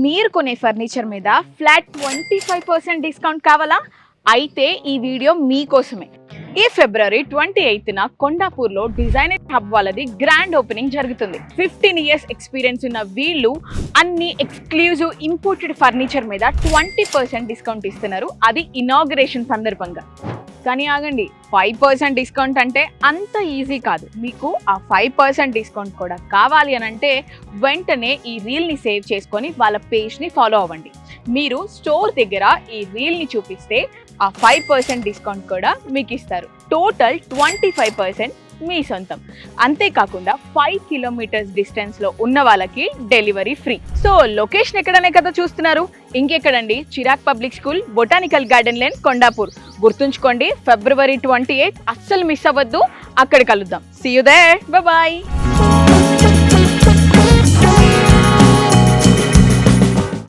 మీరు కొనే ఫర్నిచర్ మీద ఫ్లాట్ 25% డిస్కౌంట్ కావాలా? అయితే ఈ వీడియో మీకోసమే. ఈ ఫిబ్రవరి 28న కొండాపూర్లో డిజైనర్ హబ్ వాళ్ళది గ్రాండ్ ఓపెనింగ్ జరుగుతుంది. 15 years ఎక్స్పీరియన్స్ ఉన్న వీళ్ళు అన్ని ఎక్స్క్లూజివ్ ఇంపోర్టెడ్ ఫర్నిచర్ మీద 20% డిస్కౌంట్ ఇస్తున్నారు. అది ఇనాగరేషన్ సందర్భంగా. కానీ ఆగండి, 5% డిస్కౌంట్ అంటే అంత ఈజీ కాదు. మీకు ఆ 5% డిస్కౌంట్ కూడా కావాలి అని అంటే వెంటనే ఈ రీల్ని సేవ్ చేసుకొని వాళ్ళ పేజ్ని ఫాలో అవ్వండి. మీరు స్టోర్ దగ్గర ఈ రీల్ని చూపిస్తే ఆ 5% డిస్కౌంట్ కూడా మీకు ఇస్తారు. టోటల్ 25% మీ సొంతం. అంతేకాకుండా 5 kilometers డిస్టెన్స్లో ఉన్న వాళ్ళకి డెలివరీ ఫ్రీ. సో లొకేషన్ ఎక్కడనే కదా చూస్తున్నారు, ఇంకెక్కడండి, Chirag Public School, Botanical Garden Lane, Kondapur. గుర్తుంచుకోండి, February 28 అస్సలు మిస్ అవ్వద్దు. అక్కడ కలుద్దాం. See you there. Bye bye.